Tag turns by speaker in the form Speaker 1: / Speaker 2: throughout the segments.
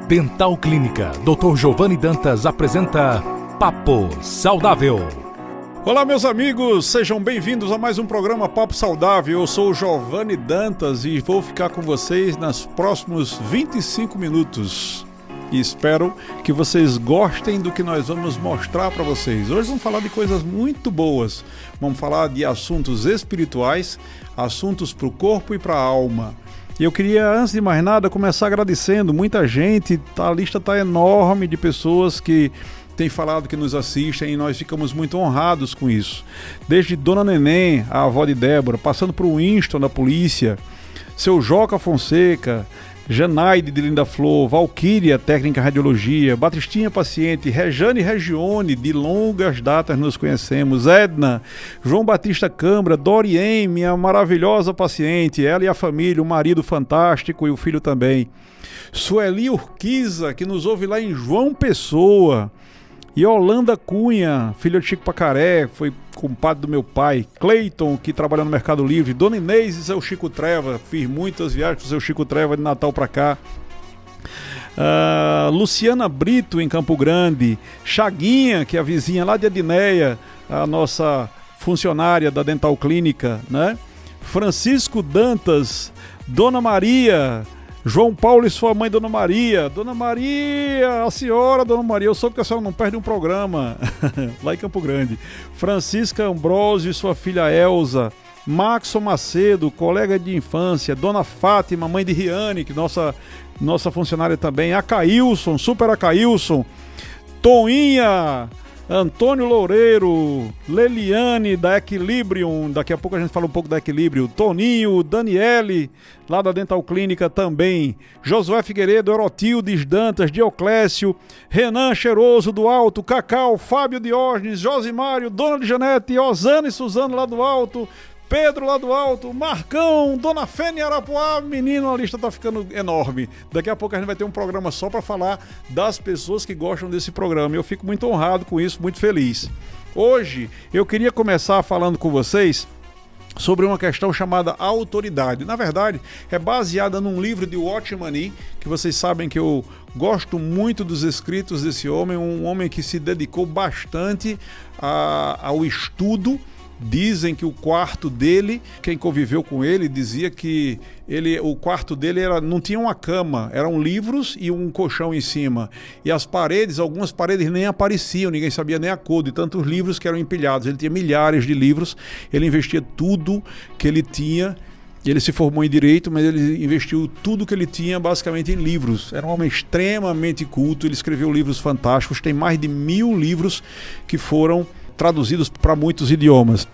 Speaker 1: Dental Clínica Dr. Giovanni Dantas apresenta Papo Saudável.
Speaker 2: Olá, meus amigos, sejam bem-vindos a mais um programa Papo Saudável. Eu sou o Giovanni Dantas e vou ficar com vocês nos próximos 25 minutos. E espero que vocês gostem do que nós vamos mostrar para vocês. Hoje vamos falar de coisas muito boas. Vamos falar de assuntos espirituais, assuntos para o corpo e para a alma. E eu queria, antes de mais nada, começar agradecendo. Muita gente, a lista está enorme de pessoas que têm falado que nos assistem e nós ficamos muito honrados com isso. Desde Dona Neném, a avó de Débora, passando por Winston da polícia, seu Joca Fonseca, Janaide de Linda Flor, Valquíria, técnica em radiologia, Batistinha paciente, Rejane Regione, de longas datas nos conhecemos, Edna, João Batista Câmara, Dorien, minha maravilhosa paciente, ela e a família, o marido fantástico e o filho também, Sueli Urquiza, que nos ouve lá em João Pessoa, Yolanda Cunha, filha de Chico Pacaré, foi compadre do meu pai, Cleiton, que trabalha no Mercado Livre, Dona Inês e seu Chico Treva, fiz muitas viagens com seu Chico Treva de Natal para cá, Luciana Brito em Campo Grande, Chaguinha, que é a vizinha lá de Edineia, a nossa funcionária da Dental Clínica, né? Francisco Dantas, Dona Maria, João Paulo e sua mãe, Dona Maria, a senhora Dona Maria, eu soube que a senhora não perde um programa, lá em Campo Grande, Francisca Ambrosio e sua filha Elza, Maxon Macedo, colega de infância, Dona Fátima, mãe de Riane, que nossa funcionária também, Acailson, super Acailson, Toinha, Antônio Loureiro, Leliane da Equilibrium, daqui a pouco a gente fala um pouco da Equilibrium, Toninho, Daniele, lá da Dental Clínica também, Josué Figueiredo, Orotildes Dantas, Dioclésio, Renan Cheiroso do Alto, Cacau, Fábio Diógenes, Josimário, Dona de Janete, Osana e Suzano lá do Alto, Pedro lá do Alto, Marcão, Dona Fênia Arapuá, menino, a lista tá ficando enorme. Daqui a pouco a gente vai ter um programa só para falar das pessoas que gostam desse programa. Eu fico muito honrado com isso, muito feliz. Hoje eu queria começar falando com vocês sobre uma questão chamada autoridade. Na verdade, é baseada num livro de Watchman Nee, que vocês sabem que eu gosto muito dos escritos desse homem, um homem que se dedicou bastante ao estudo. Dizem que o quarto dele, quem conviveu com ele, dizia que o quarto dele não tinha uma cama, eram livros e um colchão em cima. E as paredes, algumas paredes nem apareciam, ninguém sabia nem a cor de tantos livros que eram empilhados. Ele tinha milhares de livros, ele investia tudo que ele tinha. Ele se formou em Direito, mas ele investiu tudo que ele tinha basicamente em livros. Era um homem extremamente culto, ele escreveu livros fantásticos, tem mais de 1000 livros que foram traduzidos para muitos idiomas.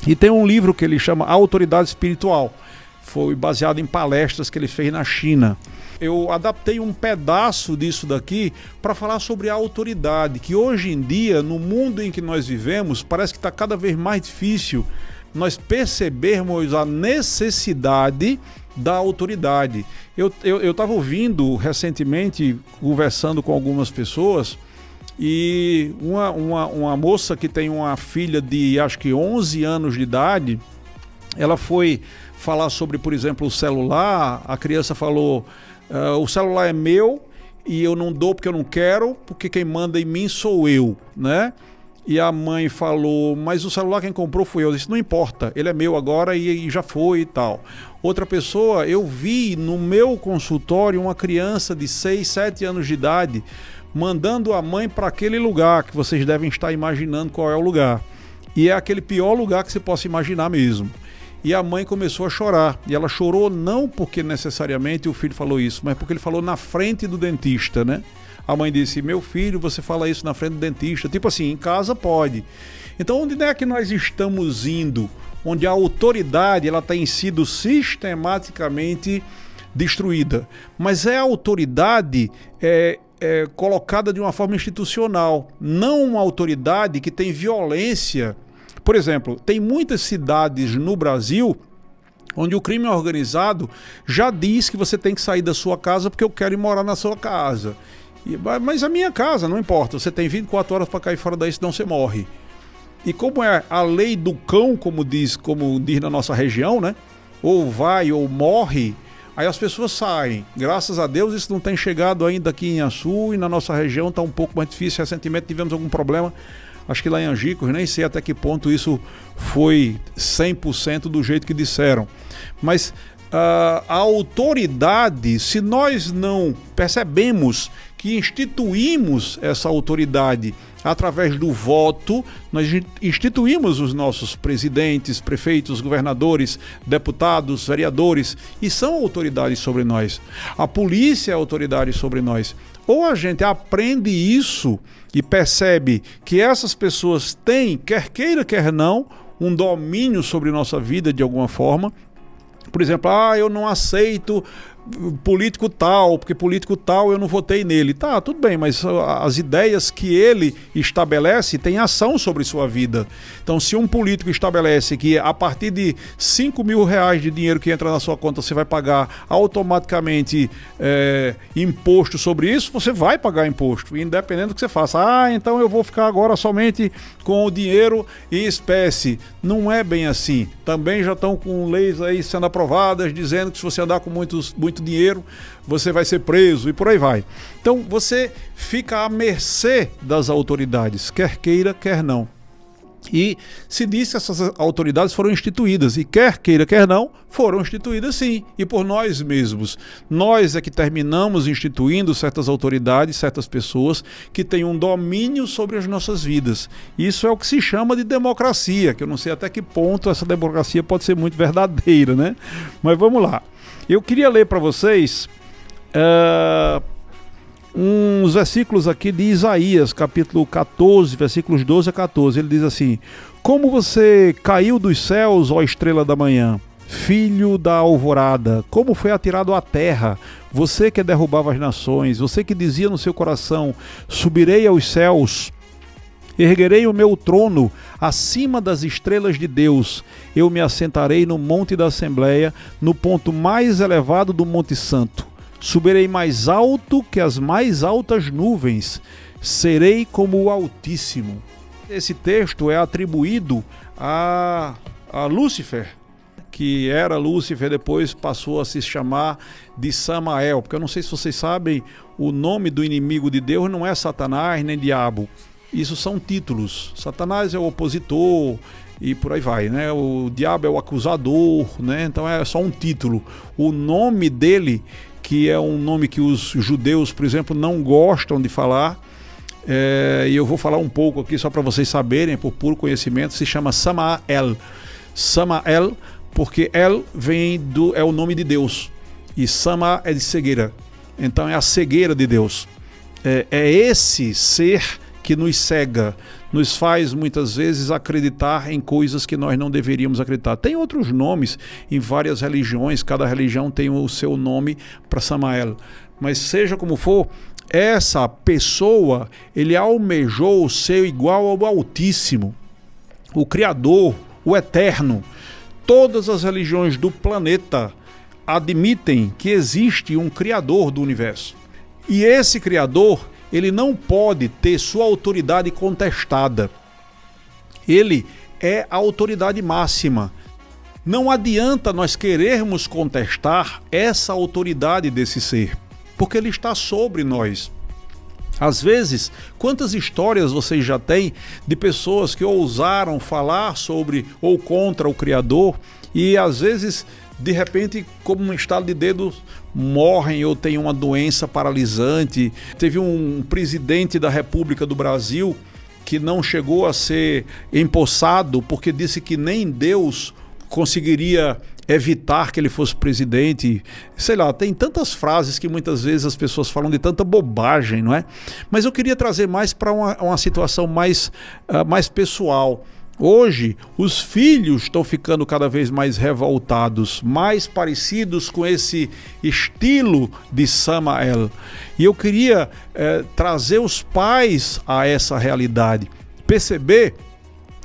Speaker 2: E tem um livro que ele chama Autoridade Espiritual. Foi baseado em palestras que ele fez na China. Eu adaptei um pedaço disso daqui para falar sobre a autoridade, que hoje em dia, no mundo em que nós vivemos, parece que está cada vez mais difícil nós percebermos a necessidade da autoridade. Eu estava ouvindo recentemente, conversando com algumas pessoas, e uma moça que tem uma filha de acho que 11 anos de idade, ela foi falar sobre, por exemplo, o celular. A criança falou, o celular é meu e eu não dou porque eu não quero, porque quem manda em mim sou eu, né? E a mãe falou, mas o celular quem comprou foi eu. Eu disse, não importa, ele é meu agora e já foi e tal. Outra pessoa, eu vi no meu consultório uma criança de 6, 7 anos de idade mandando a mãe para aquele lugar que vocês devem estar imaginando qual é o lugar. E é aquele pior lugar que você possa imaginar mesmo. E a mãe começou a chorar. E ela chorou não porque necessariamente o filho falou isso, mas porque ele falou na frente do dentista, né? A mãe disse, meu filho, você fala isso na frente do dentista. Tipo assim, em casa pode. Então onde é que nós estamos indo? Onde a autoridade ela tem sido sistematicamente destruída. Mas é a autoridade colocada de uma forma institucional, não uma autoridade que tem violência. Por exemplo, tem muitas cidades no Brasil onde o crime organizado já diz que você tem que sair da sua casa porque eu quero ir morar na sua casa. Mas a minha casa, não importa, você tem 24 horas para cair fora daí, senão você morre. E como é a lei do cão, como diz na nossa região, né? Ou vai ou morre, Aí as pessoas saem. Graças a Deus isso não tem chegado ainda aqui em Açu, e na nossa região está um pouco mais difícil. Recentemente tivemos algum problema, acho que lá em Angicos, nem sei até que ponto isso foi 100% do jeito que disseram. Mas a autoridade, se nós não percebemos que instituímos essa autoridade através do voto, nós instituímos os nossos presidentes, prefeitos, governadores, deputados, vereadores, e são autoridades sobre nós. A polícia é autoridade sobre nós. Ou a gente aprende isso e percebe que essas pessoas têm, quer queira, quer não, um domínio sobre nossa vida de alguma forma. Por exemplo, eu não aceito político tal, porque político tal eu não votei nele. Tá, tudo bem, mas as ideias que ele estabelece têm ação sobre sua vida. Então, se um político estabelece que a partir de 5 mil reais de dinheiro que entra na sua conta, você vai pagar automaticamente imposto sobre isso, você vai pagar imposto, independente do que você faça. Então eu vou ficar agora somente com o dinheiro em espécie. Não é bem assim. Também já estão com leis aí sendo aprovadas, dizendo que se você andar com muito dinheiro, você vai ser preso e por aí vai. Então você fica à mercê das autoridades, quer queira, quer não. E se diz que essas autoridades foram instituídas, e quer queira, quer não, foram instituídas sim, e por nós mesmos. Nós é que terminamos instituindo certas autoridades, certas pessoas que têm um domínio sobre as nossas vidas. Isso é o que se chama de democracia, que eu não sei até que ponto essa democracia pode ser muito verdadeira, né? Mas vamos lá. Eu queria ler para vocês uns versículos aqui de Isaías, capítulo 14, versículos 12 a 14. Ele diz assim: como você caiu dos céus, ó estrela da manhã, filho da alvorada, como foi atirado à terra, você que derrubava as nações, você que dizia no seu coração: subirei aos céus, erguerei o meu trono acima das estrelas de Deus. Eu me assentarei no monte da Assembleia, no ponto mais elevado do Monte Santo. Subirei mais alto que as mais altas nuvens. Serei como o Altíssimo. Esse texto é atribuído a Lúcifer, que era Lúcifer, depois passou a se chamar de Samael. Porque eu não sei se vocês sabem, o nome do inimigo de Deus não é Satanás nem diabo. Isso são títulos. Satanás é o opositor e por aí vai, né? O diabo é o acusador, né? Então é só um título. O nome dele, que é um nome que os judeus, por exemplo, não gostam de falar, e eu vou falar um pouco aqui só para vocês saberem, por puro conhecimento, se chama Samael. Samael, porque El é o nome de Deus, e Sama é de cegueira. Então é a cegueira de Deus. É esse ser que nos cega, nos faz muitas vezes acreditar em coisas que nós não deveríamos acreditar. Tem outros nomes em várias religiões, cada religião tem o seu nome para Samael. Mas seja como for, essa pessoa, ele almejou ser igual ao Altíssimo, o Criador, o Eterno. Todas as religiões do planeta admitem que existe um Criador do universo. E esse Criador, ele não pode ter sua autoridade contestada. Ele é a autoridade máxima. Não adianta nós querermos contestar essa autoridade desse ser, porque ele está sobre nós. Às vezes, quantas histórias vocês já têm de pessoas que ousaram falar sobre ou contra o Criador e às vezes, de repente, como um estalo de dedo, morrem ou têm uma doença paralisante. Teve um presidente da República do Brasil que não chegou a ser empossado porque disse que nem Deus conseguiria evitar que ele fosse presidente. Sei lá, tem tantas frases que muitas vezes as pessoas falam de tanta bobagem, não é? Mas eu queria trazer mais para uma situação mais pessoal. Hoje, os filhos estão ficando cada vez mais revoltados, mais parecidos com esse estilo de Samael. E eu queria trazer os pais a essa realidade. Perceber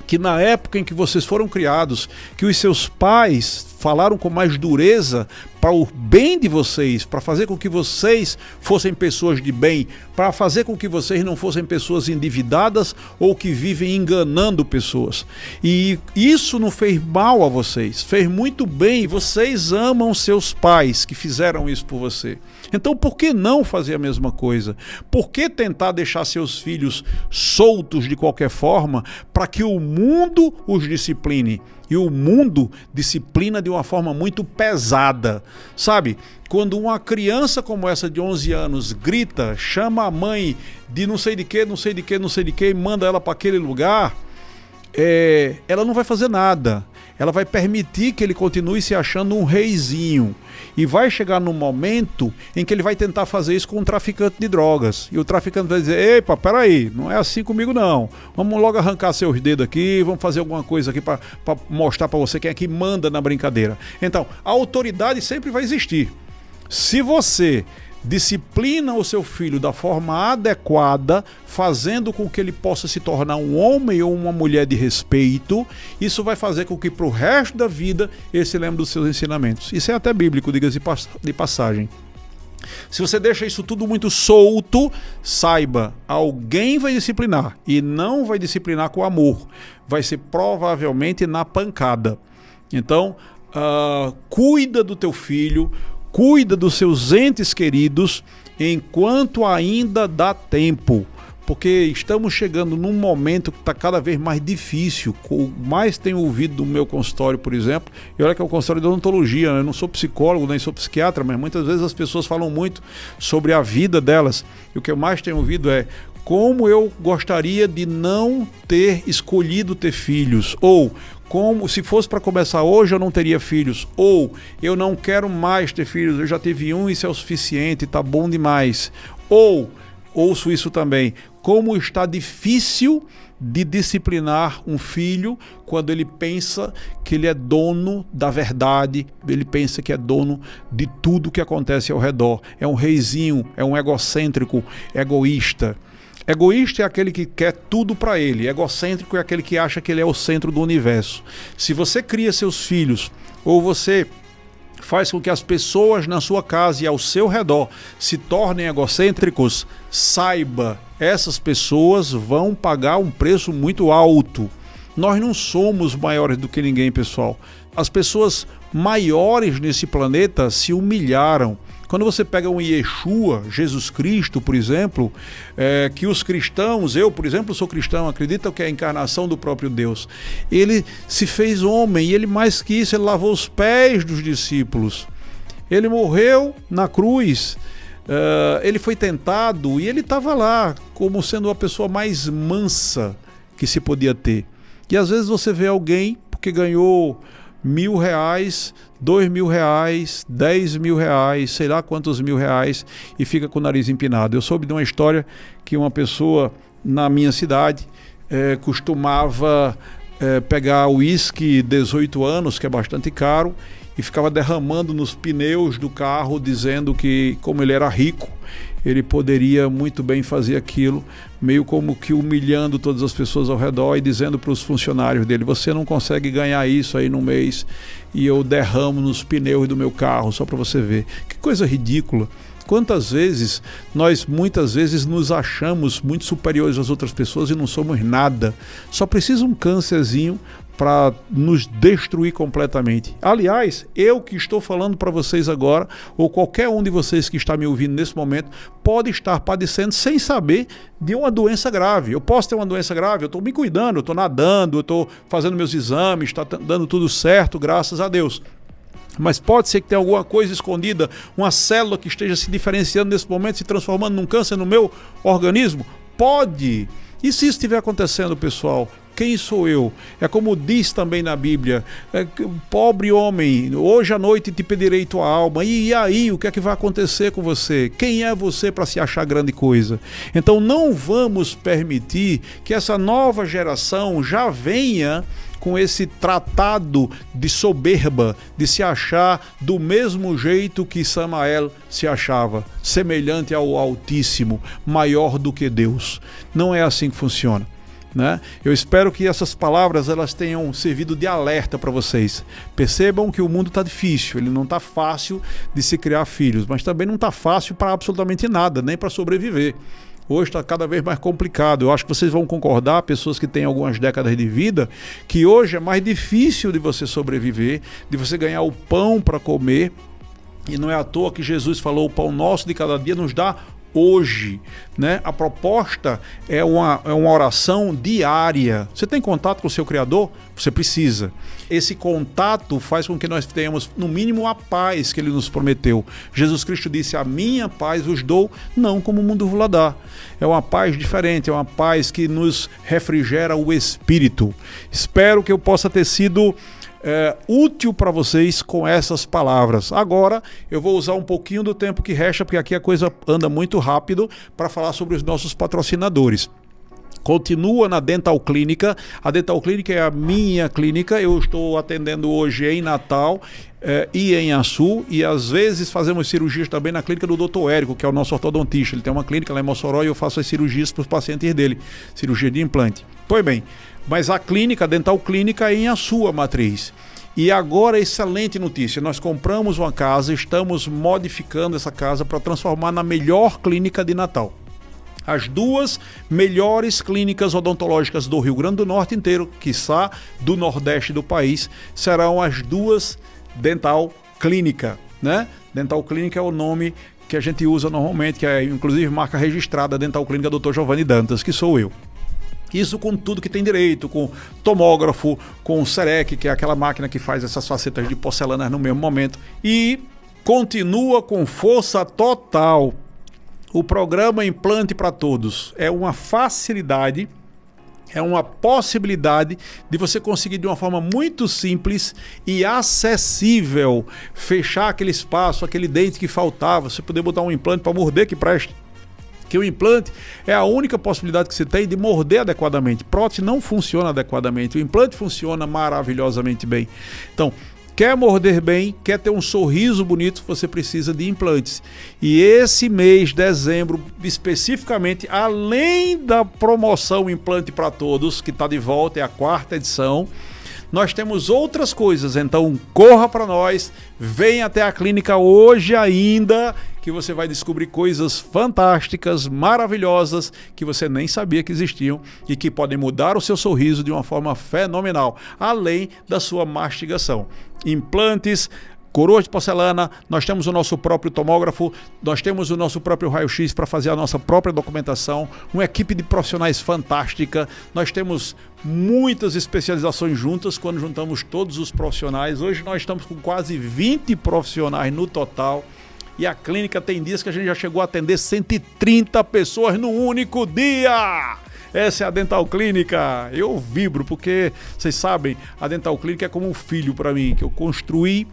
Speaker 2: que na época em que vocês foram criados, que os seus pais falaram com mais dureza para o bem de vocês, para fazer com que vocês fossem pessoas de bem, para fazer com que vocês não fossem pessoas endividadas ou que vivem enganando pessoas. E isso não fez mal a vocês, fez muito bem. Vocês amam seus pais que fizeram isso por você. Então por que não fazer a mesma coisa? Por que tentar deixar seus filhos soltos de qualquer forma para que o mundo os discipline? E o mundo disciplina de uma forma muito pesada, sabe? Quando uma criança como essa de 11 anos grita, chama a mãe de não sei de que, não sei de que, não sei de que e manda ela para aquele lugar, ela não vai fazer nada. Ela vai permitir que ele continue se achando um reizinho. E vai chegar num momento em que ele vai tentar fazer isso com um traficante de drogas. E o traficante vai dizer: epa, peraí, não é assim comigo não. Vamos logo arrancar seus dedos aqui, vamos fazer alguma coisa aqui para mostrar para você quem é que manda na brincadeira. Então, a autoridade sempre vai existir. Se você disciplina o seu filho da forma adequada, fazendo com que ele possa se tornar um homem ou uma mulher de respeito, isso vai fazer com que para o resto da vida ele se lembre dos seus ensinamentos. Isso é até bíblico, diga-se de passagem. Se você deixa isso tudo muito solto, saiba, alguém vai disciplinar, e não vai disciplinar com amor, vai ser provavelmente na pancada. Então, cuida do teu filho, cuida dos seus entes queridos enquanto ainda dá tempo, porque estamos chegando num momento que está cada vez mais difícil. O mais tenho ouvido do meu consultório, por exemplo, e olha que é o consultório de odontologia, né? Eu não sou psicólogo nem sou psiquiatra, mas muitas vezes as pessoas falam muito sobre a vida delas, e o que eu mais tenho ouvido é: como eu gostaria de não ter escolhido ter filhos, ou como se fosse para começar hoje eu não teria filhos, ou eu não quero mais ter filhos, eu já tive um e isso é o suficiente, tá bom demais. Ou, ouço isso também, como está difícil de disciplinar um filho quando ele pensa que ele é dono da verdade, ele pensa que é dono de tudo que acontece ao redor, é um reizinho, é um egocêntrico, egoísta. Egoísta é aquele que quer tudo para ele. Egocêntrico é aquele que acha que ele é o centro do universo. Se você cria seus filhos, ou você faz com que as pessoas na sua casa e ao seu redor se tornem egocêntricos, saiba, essas pessoas vão pagar um preço muito alto. Nós não somos maiores do que ninguém, pessoal. As pessoas maiores nesse planeta se humilharam. Quando você pega um Yeshua, Jesus Cristo, por exemplo, que os cristãos, eu, por exemplo, sou cristão, acredito que é a encarnação do próprio Deus. Ele se fez homem e ele, mais que isso, ele lavou os pés dos discípulos. Ele morreu na cruz, ele foi tentado e ele estava lá como sendo a pessoa mais mansa que se podia ter. E às vezes você vê alguém porque ganhou R$1.000, R$2.000, R$10.000, sei lá quantos R$1.000, e fica com o nariz empinado. Eu soube de uma história que uma pessoa na minha cidade costumava pegar uísque 18 anos, que é bastante caro, e ficava derramando nos pneus do carro, dizendo que, como ele era rico, ele poderia muito bem fazer aquilo, meio como que humilhando todas as pessoas ao redor e dizendo para os funcionários dele: você não consegue ganhar isso aí no mês e eu derramo nos pneus do meu carro, só para você ver. Que coisa ridícula. Quantas vezes nós muitas vezes nos achamos muito superiores às outras pessoas e não somos nada. Só precisa um câncerzinho para nos destruir completamente. Aliás, eu que estou falando para vocês agora, ou qualquer um de vocês que está me ouvindo nesse momento, pode estar padecendo sem saber de uma doença grave. Eu posso ter uma doença grave, eu estou me cuidando, eu estou nadando, eu estou fazendo meus exames, está dando tudo certo, graças a Deus. Mas pode ser que tenha alguma coisa escondida, uma célula que esteja se diferenciando nesse momento, se transformando num câncer no meu organismo? Pode! E se isso estiver acontecendo, pessoal, quem sou eu? É como diz também na Bíblia: pobre homem, hoje à noite te pedirei tua alma. E aí, o que é que vai acontecer com você? Quem é você para se achar grande coisa? Então não vamos permitir que essa nova geração já venha com esse tratado de soberba, de se achar do mesmo jeito que Samael se achava, semelhante ao Altíssimo, maior do que Deus. Não é assim que funciona. né? Eu espero que essas palavras elas tenham servido de alerta para vocês. Percebam que o mundo está difícil, ele não está fácil de se criar filhos, mas também não está fácil para absolutamente nada, nem para sobreviver. Hoje está cada vez mais complicado. Eu acho que vocês vão concordar, pessoas que têm algumas décadas de vida, que hoje é mais difícil de você sobreviver, de você ganhar o pão para comer. E não é à toa que Jesus falou: o pão nosso de cada dia nos dá hoje, né? A proposta é uma oração diária. Você tem contato com o seu Criador? Você precisa. Esse contato faz com que nós tenhamos, no mínimo, a paz que Ele nos prometeu. Jesus Cristo disse: a minha paz vos dou, não como o mundo vos dá. É uma paz diferente, é uma paz que nos refrigera o espírito. Espero que eu possa ter sido útil para vocês com essas palavras. Agora eu vou usar um pouquinho do tempo que resta, porque aqui a coisa anda muito rápido, para falar sobre os nossos patrocinadores. Continua na Dental Clínica. A Dental Clínica é a minha clínica. Eu estou atendendo hoje em Natal e em Açu, e às vezes fazemos cirurgias também na clínica do Dr. Érico, que é o nosso ortodontista. Ele tem uma clínica lá em Mossoró e eu faço as cirurgias para os pacientes dele, cirurgia de implante. Pois bem, mas a clínica, a Dental Clínica, é em Açu, a matriz. E agora, excelente notícia, nós compramos uma casa, estamos modificando essa casa para transformar na melhor clínica de Natal. As duas melhores clínicas odontológicas do Rio Grande do Norte inteiro, quiçá do Nordeste do país, serão as duas Dental Clínica, né? Dental Clínica é o nome que a gente usa normalmente, que é inclusive marca registrada, Dental Clínica Dr. Giovanni Dantas, que sou eu. Isso com tudo que tem direito, com tomógrafo, com o Serec, que é aquela máquina que faz essas facetas de porcelanas no mesmo momento. E continua com força total. O programa Implante para Todos é uma facilidade, é uma possibilidade de você conseguir de uma forma muito simples e acessível fechar aquele espaço, aquele dente que faltava, você poder botar um implante para morder que preste. Que o implante é a única possibilidade que você tem de morder adequadamente. Prótese não funciona adequadamente, o implante funciona maravilhosamente bem. Então, quer morder bem, quer ter um sorriso bonito, você precisa de implantes. E esse mês, dezembro, especificamente, além da promoção Implante para Todos, que está de volta, é a 4ª edição, nós temos outras coisas, então corra para nós, venha até a clínica hoje ainda, que você vai descobrir coisas fantásticas, maravilhosas, que você nem sabia que existiam e que podem mudar o seu sorriso de uma forma fenomenal, além da sua mastigação. Implantes, coroas de porcelana, nós temos o nosso próprio tomógrafo, nós temos o nosso próprio raio-x para fazer a nossa própria documentação, uma equipe de profissionais fantástica, nós temos muitas especializações juntas quando juntamos todos os profissionais. Hoje nós estamos com quase 20 profissionais no total e a clínica tem dias que a gente já chegou a atender 130 pessoas num único dia. Essa é a Dental Clínica. Eu vibro porque, vocês sabem, a Dental Clínica é como um filho para mim, que eu construí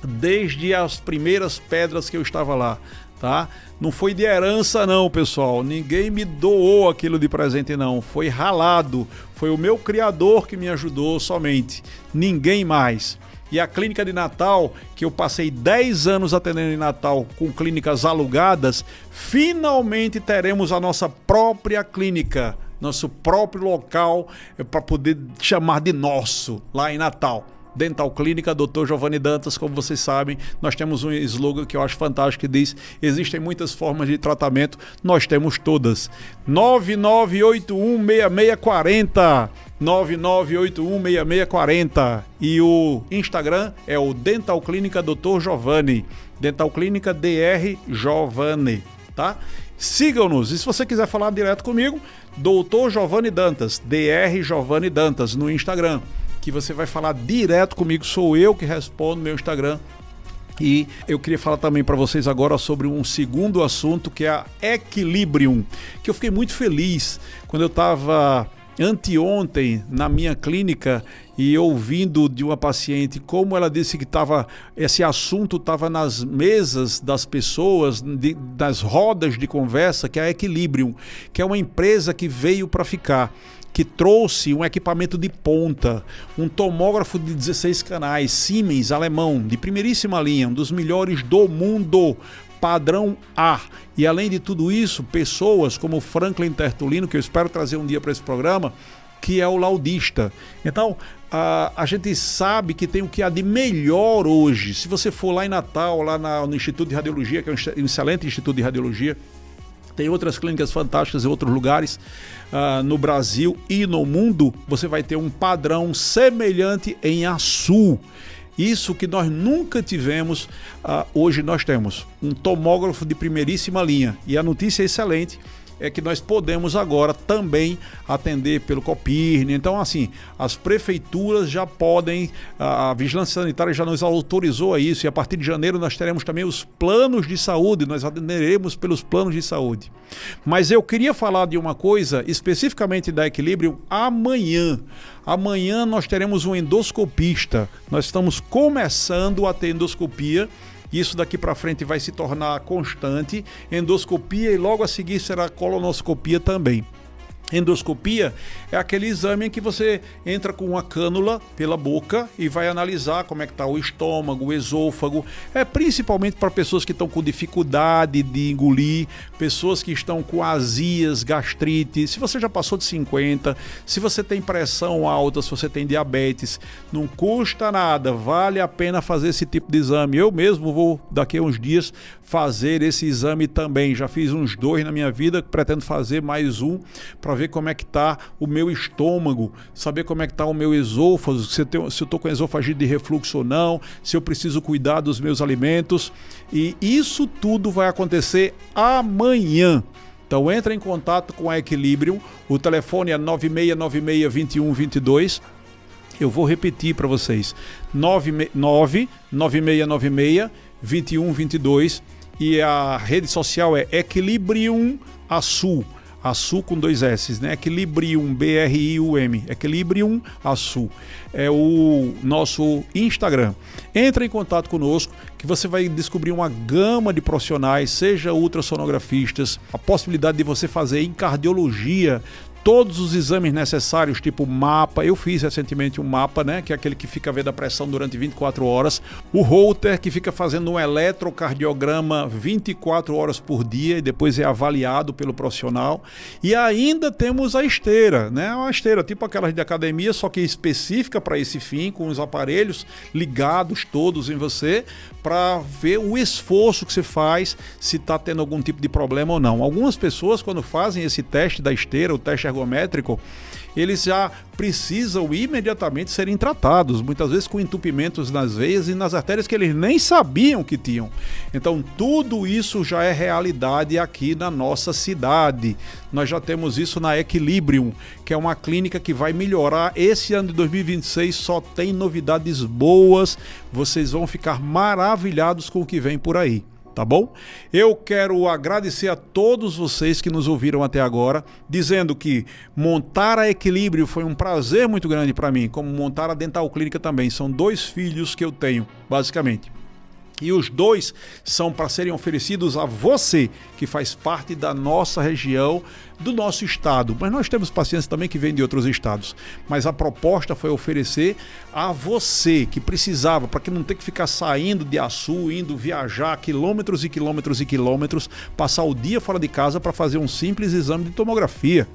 Speaker 2: desde as primeiras pedras que eu estava lá, tá? Não foi de herança não, pessoal. Ninguém me doou aquilo de presente não. Foi ralado. Foi o meu criador que me ajudou somente. Ninguém mais. E a clínica de Natal, que eu passei 10 anos atendendo em Natal com clínicas alugadas, finalmente teremos a nossa própria clínica, nosso próprio local para poder chamar de nosso lá em Natal. Dental Clínica, Dr. Giovanni Dantas, como vocês sabem, nós temos um slogan que eu acho fantástico que diz: existem muitas formas de tratamento, nós temos todas. 99816640 99816640 e o Instagram é o Dental Clínica Dr. Giovanni, Dental Clínica Dr. Giovanni, tá? Sigam-nos, e se você quiser falar direto comigo, Dr. Giovanni Dantas, Dr. Giovanni Dantas no Instagram, que você vai falar direto comigo, sou eu que respondo no meu Instagram. E eu queria falar também para vocês agora sobre um segundo assunto, que é a Equilibrium, que eu fiquei muito feliz quando eu estava anteontem na minha clínica e ouvindo de uma paciente como ela disse que esse assunto estava nas mesas das pessoas, das rodas de conversa, que é a Equilibrium, que é uma empresa que veio para ficar, que trouxe um equipamento de ponta, um tomógrafo de 16 canais, Siemens, alemão, de primeiríssima linha, um dos melhores do mundo, padrão A. E além de tudo isso, pessoas como Franklin Tertulino, que eu espero trazer um dia para esse programa, que é o laudista. Então, a gente sabe que tem o que há de melhor hoje. Se você for lá em Natal, lá no Instituto de Radiologia, que é um excelente instituto de radiologia, tem outras clínicas fantásticas em outros lugares no Brasil e no mundo, você vai ter um padrão semelhante em Açu. Isso que nós nunca tivemos, hoje nós temos um tomógrafo de primeiríssima linha. E a notícia excelente é que nós podemos agora também atender pelo Copirne. Então, assim, as prefeituras já podem, a Vigilância Sanitária já nos autorizou a isso, e a partir de janeiro nós teremos também os planos de saúde, nós atenderemos pelos planos de saúde. Mas eu queria falar de uma coisa, especificamente da Equilibrium, amanhã. Amanhã nós teremos um endoscopista, nós estamos começando a ter endoscopia. Isso daqui para frente vai se tornar constante, endoscopia, e logo a seguir será colonoscopia também. Endoscopia é aquele exame em que você entra com uma cânula pela boca e vai analisar como é que está o estômago, o esôfago. É principalmente para pessoas que estão com dificuldade de engolir, pessoas que estão com azias, gastrite. Se você já passou de 50, se você tem pressão alta, se você tem diabetes, não custa nada, vale a pena fazer esse tipo de exame. Eu mesmo vou daqui a uns dias fazer esse exame também. Já fiz uns 2 na minha vida, pretendo fazer mais um para ver como é que está o meu estômago, saber como é que está o meu esôfago, se eu estou com esofagite de refluxo ou não, se eu preciso cuidar dos meus alimentos. E isso tudo vai acontecer amanhã. Então entra em contato com a Equilibrium, o telefone é 9696-2122. Eu vou repetir para vocês, 9696-2122, e a rede social é Equilibrium Açu. Açu com 2 S, né? Equilibrium, BRIUM, Equilibrium Açu. É o nosso Instagram. Entra em contato conosco que você vai descobrir uma gama de profissionais, seja ultrassonografistas, a possibilidade de você fazer em cardiologia, todos os exames necessários, tipo mapa. Eu fiz recentemente um mapa, né, que é aquele que fica vendo a pressão durante 24 horas. O Holter, que fica fazendo um eletrocardiograma 24 horas por dia e depois é avaliado pelo profissional. E ainda temos a esteira, né, uma esteira tipo aquelas de academia, só que específica para esse fim, com os aparelhos ligados todos em você, para ver o esforço que você faz, se está tendo algum tipo de problema ou não. Algumas pessoas, quando fazem esse teste da esteira, o teste ergométrico, eles já precisam imediatamente serem tratados, muitas vezes com entupimentos nas veias e nas artérias que eles nem sabiam que tinham. Então tudo isso já é realidade aqui na nossa cidade. Nós já temos isso na Equilibrium, que é uma clínica que vai melhorar. Esse ano de 2026 só tem novidades boas, vocês vão ficar maravilhados com o que vem por aí. Tá bom? Eu quero agradecer a todos vocês que nos ouviram até agora, dizendo que montar a Equilíbrio foi um prazer muito grande para mim, como montar a Dental Clínica também. São 2 filhos que eu tenho, basicamente. E os 2 são para serem oferecidos a você, que faz parte da nossa região, do nosso estado. Mas nós temos pacientes também que vêm de outros estados. Mas a proposta foi oferecer a você, que precisava, para que não ter que ficar saindo de Açu, indo viajar quilômetros e quilômetros e quilômetros, passar o dia fora de casa para fazer um simples exame de tomografia.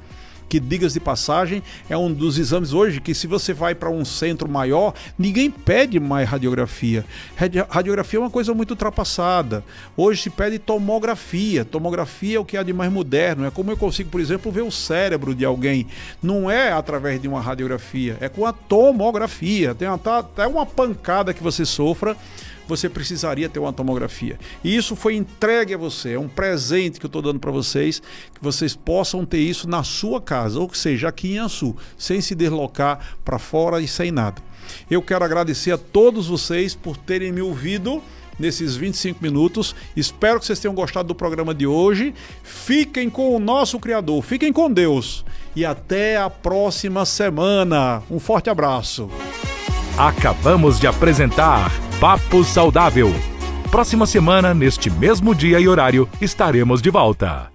Speaker 2: Que, digas de passagem, é um dos exames hoje que, se você vai para um centro maior, ninguém pede mais radiografia. Radiografia é uma coisa muito ultrapassada. Hoje se pede tomografia. Tomografia é o que há de mais moderno. É como eu consigo, por exemplo, ver o cérebro de alguém. Não é através de uma radiografia, é com a tomografia. Tem até uma pancada que você sofra, você precisaria ter uma tomografia. E isso foi entregue a você, é um presente que eu estou dando para vocês, que vocês possam ter isso na sua casa, ou seja, aqui em Açu, sem se deslocar para fora e sem nada. Eu quero agradecer a todos vocês por terem me ouvido nesses 25 minutos. Espero que vocês tenham gostado do programa de hoje. Fiquem com o nosso Criador, fiquem com Deus e até a próxima semana. Um forte abraço.
Speaker 1: Acabamos de apresentar Papo Saudável. Próxima semana, neste mesmo dia e horário, estaremos de volta.